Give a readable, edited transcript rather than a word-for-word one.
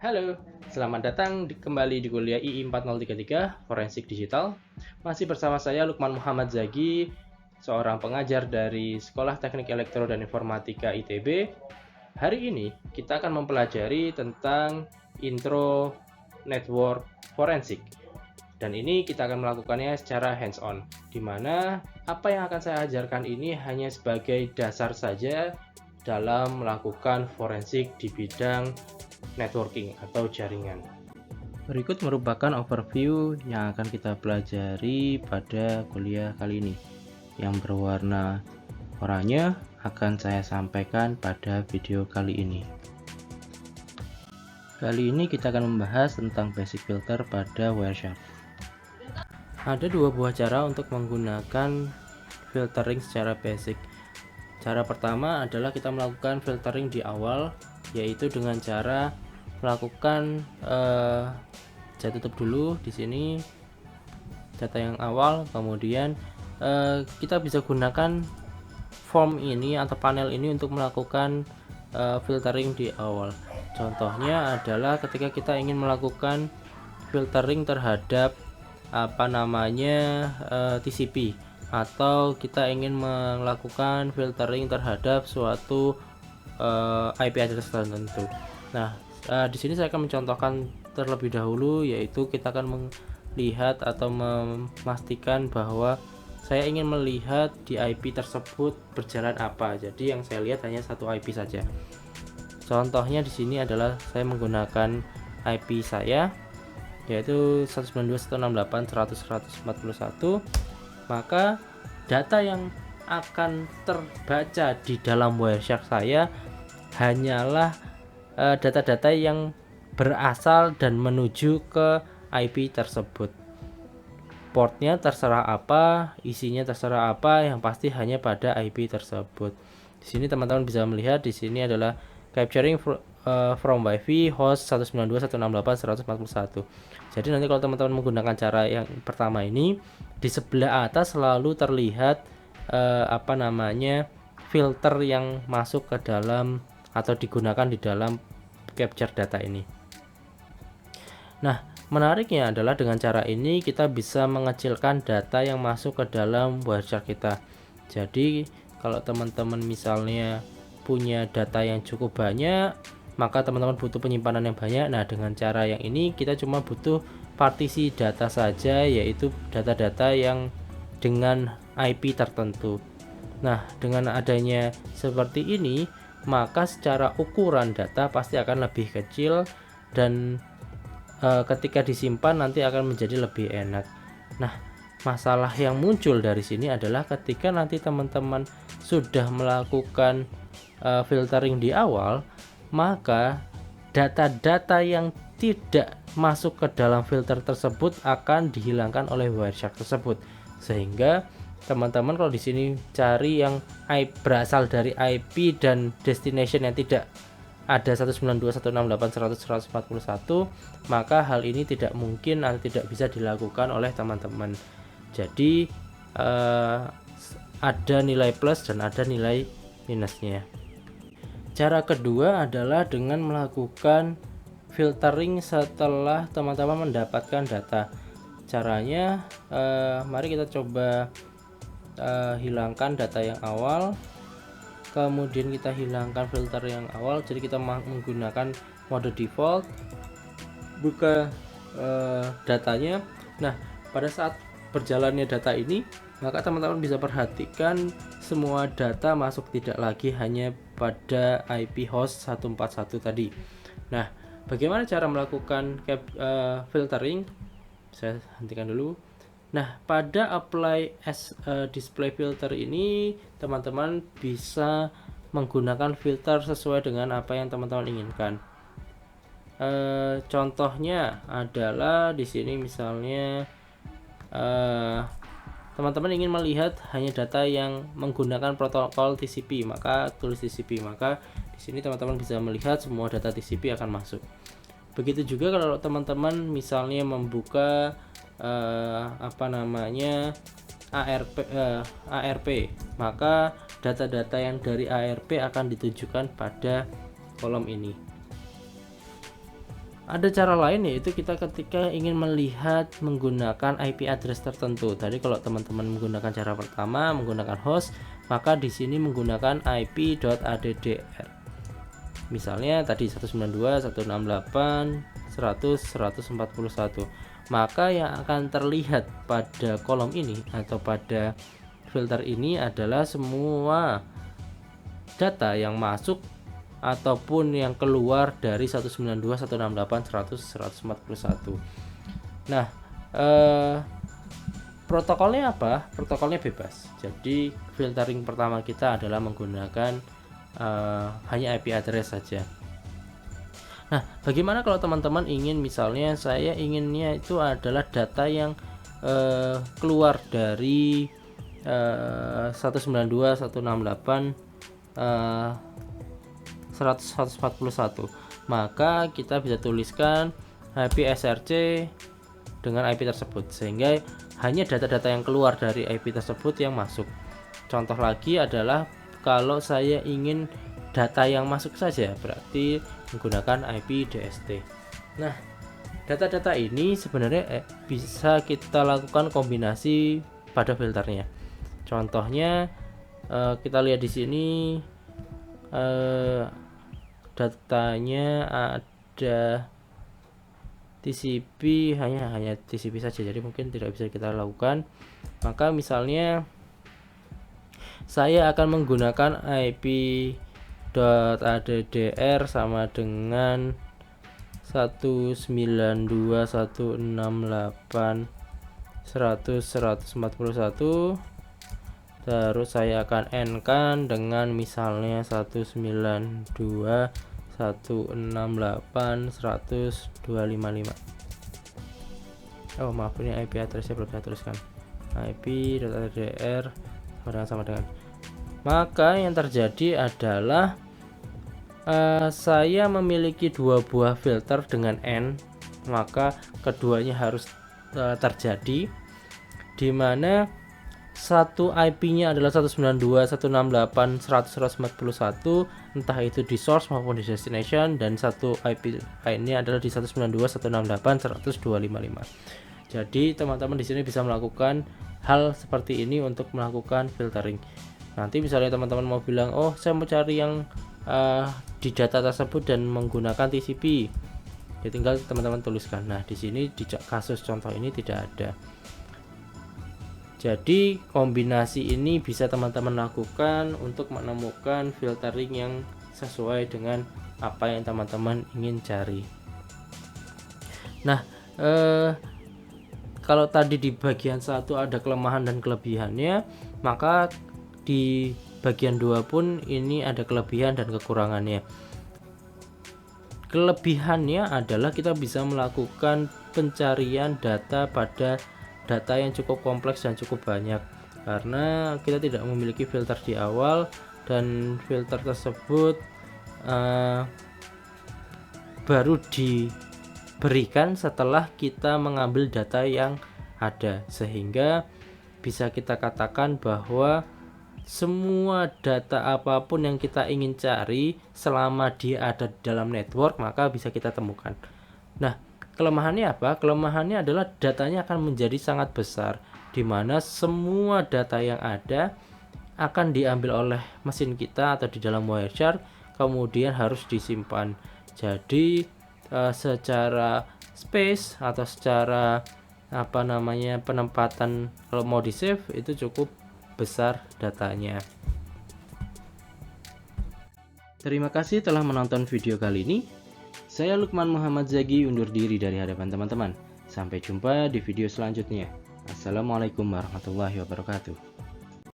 Halo, selamat datang kembali di kuliah II 4033 Forensik Digital. Masih bersama saya Lukman Muhammad Zagi, seorang pengajar dari Sekolah Teknik Elektro dan Informatika ITB. Hari ini kita akan mempelajari tentang intro network forensik. Dan ini kita akan melakukannya secara hands-on, di mana apa yang akan saya ajarkan ini hanya sebagai dasar saja dalam melakukan forensik di bidang networking atau jaringan. Berikut merupakan overview yang akan kita pelajari pada kuliah kali ini. Yang berwarna oranye akan saya sampaikan pada video kali ini. Kali ini kita akan membahas tentang basic filter pada Wireshark. Ada dua buah cara untuk menggunakan filtering secara basic. Cara pertama adalah kita melakukan filtering di awal, yaitu dengan cara melakukan saya tutup dulu di sini data yang awal, kemudian kita bisa gunakan form ini atau panel ini untuk melakukan filtering di awal. Contohnya adalah ketika kita ingin melakukan filtering terhadap TCP, atau kita ingin melakukan filtering terhadap suatu IP address tertentu. Nah, di sini saya akan mencontohkan terlebih dahulu, yaitu kita akan melihat atau memastikan bahwa saya ingin melihat di IP tersebut berjalan apa. Jadi yang saya lihat hanya satu IP saja. Contohnya di sini adalah saya menggunakan IP saya, yaitu 192.168.100.141. Maka data yang akan terbaca di dalam Wireshark saya hanyalah data-data yang berasal dan menuju ke IP tersebut. Portnya terserah apa, isinya terserah apa, yang pasti hanya pada IP tersebut. Di sini teman-teman bisa melihat di sini adalah capturing from Wi-Fi host 192.168.141. Jadi nanti kalau teman-teman menggunakan cara yang pertama ini, di sebelah atas selalu terlihat filter yang masuk ke dalam atau digunakan di dalam capture data ini. Nah, menariknya adalah dengan cara ini kita bisa mengecilkan data yang masuk ke dalam Wireshark kita. Jadi kalau teman-teman misalnya punya data yang cukup banyak, maka teman-teman butuh penyimpanan yang banyak. Nah, dengan cara yang ini kita cuma butuh partisi data saja, yaitu data-data yang dengan IP tertentu. Nah, dengan adanya seperti ini, maka secara ukuran data pasti akan lebih kecil dan ketika disimpan nanti akan menjadi lebih enak. Nah, masalah yang muncul dari sini adalah ketika nanti teman-teman sudah melakukan filtering di awal, maka data-data yang tidak masuk ke dalam filter tersebut akan dihilangkan oleh Wireshark tersebut, sehingga teman-teman kalau di sini cari yang berasal dari IP dan destination yang tidak ada 192.168.100.141, maka hal ini tidak mungkin atau tidak bisa dilakukan oleh teman-teman. Jadi ada nilai plus dan ada nilai minusnya. Cara kedua adalah dengan melakukan filtering setelah teman-teman mendapatkan data. Caranya mari kita coba hilangkan data yang awal, kemudian kita hilangkan filter yang awal. Jadi kita menggunakan mode default, buka datanya. Nah, pada saat berjalannya data ini, maka teman-teman bisa perhatikan semua data masuk tidak lagi hanya pada IP host 141 tadi. Nah, bagaimana cara melakukan filtering? Saya hentikan dulu. Nah, pada apply as display filter ini teman-teman bisa menggunakan filter sesuai dengan apa yang teman-teman inginkan. Contohnya adalah di sini misalnya teman-teman ingin melihat hanya data yang menggunakan protokol TCP, maka tulis TCP. Maka di sini teman-teman bisa melihat semua data TCP akan masuk. Begitu juga kalau teman-teman misalnya membuka ARP, maka data-data yang dari ARP akan ditujukan pada kolom ini. Ada cara lain, yaitu kita ketika ingin melihat menggunakan IP address tertentu. Tadi kalau teman-teman menggunakan cara pertama menggunakan host, maka di sini menggunakan ip.addr. Misalnya tadi 192.168.100.141. Maka yang akan terlihat pada kolom ini atau pada filter ini adalah semua data yang masuk ataupun yang keluar dari 192.168.100.141. Nah, protokolnya apa? Protokolnya bebas. Jadi filtering pertama kita adalah menggunakan hanya IP address saja. Nah, bagaimana kalau teman-teman ingin, misalnya saya inginnya itu adalah data yang keluar dari 192.168.141, maka kita bisa tuliskan IP src dengan IP tersebut, sehingga hanya data-data yang keluar dari IP tersebut yang masuk. Contoh lagi adalah kalau saya ingin data yang masuk saja, berarti menggunakan IP dst. Nah, data-data ini sebenarnya bisa kita lakukan kombinasi pada filternya. Contohnya kita lihat di sini, datanya ada TCP, hanya TCP saja, jadi mungkin tidak bisa kita lakukan. Maka misalnya saya akan menggunakan ip.addr sama dengan 192.168.100.141, terus saya akan end-kan dengan misalnya 192.168.100.255. Oh maaf, ini IP addressnya belum saya tuliskan. ip.addr sama dengan. Maka yang terjadi adalah saya memiliki dua buah filter dengan n, maka keduanya harus terjadi, di mana satu IP-nya adalah 192.168.100.141, entah itu di source maupun di destination, dan satu IP lainnya adalah di 192.168.100.255. Jadi teman-teman di sini bisa melakukan hal seperti ini untuk melakukan filtering. Nanti misalnya teman-teman mau bilang, oh saya mau cari yang di data tersebut dan menggunakan TCP, ya tinggal teman-teman tuliskan. Nah, di sini di kasus contoh ini tidak ada. Jadi kombinasi ini bisa teman-teman lakukan untuk menemukan filtering yang sesuai dengan apa yang teman-teman ingin cari. Nah, kalau tadi di bagian 1 ada kelemahan dan kelebihannya, maka di bagian 2 pun ini ada kelebihan dan kekurangannya. Kelebihannya adalah kita bisa melakukan pencarian data pada data yang cukup kompleks dan cukup banyak, karena kita tidak memiliki filter di awal, dan filter tersebut baru diberikan setelah kita mengambil data yang ada, sehingga bisa kita katakan bahwa semua data apapun yang kita ingin cari, selama dia ada di dalam network, maka bisa kita temukan. Nah, kelemahannya apa? Kelemahannya adalah datanya akan menjadi sangat besar, di mana semua data yang ada akan diambil oleh mesin kita atau di dalam Wireshark, kemudian harus disimpan. Jadi secara space atau secara penempatan, kalau mau di save itu cukup besar datanya. Terima kasih telah menonton video kali ini. Saya Lukman Muhammad Zagi undur diri dari hadapan teman-teman. Sampai jumpa di video selanjutnya. Assalamualaikum warahmatullahi wabarakatuh.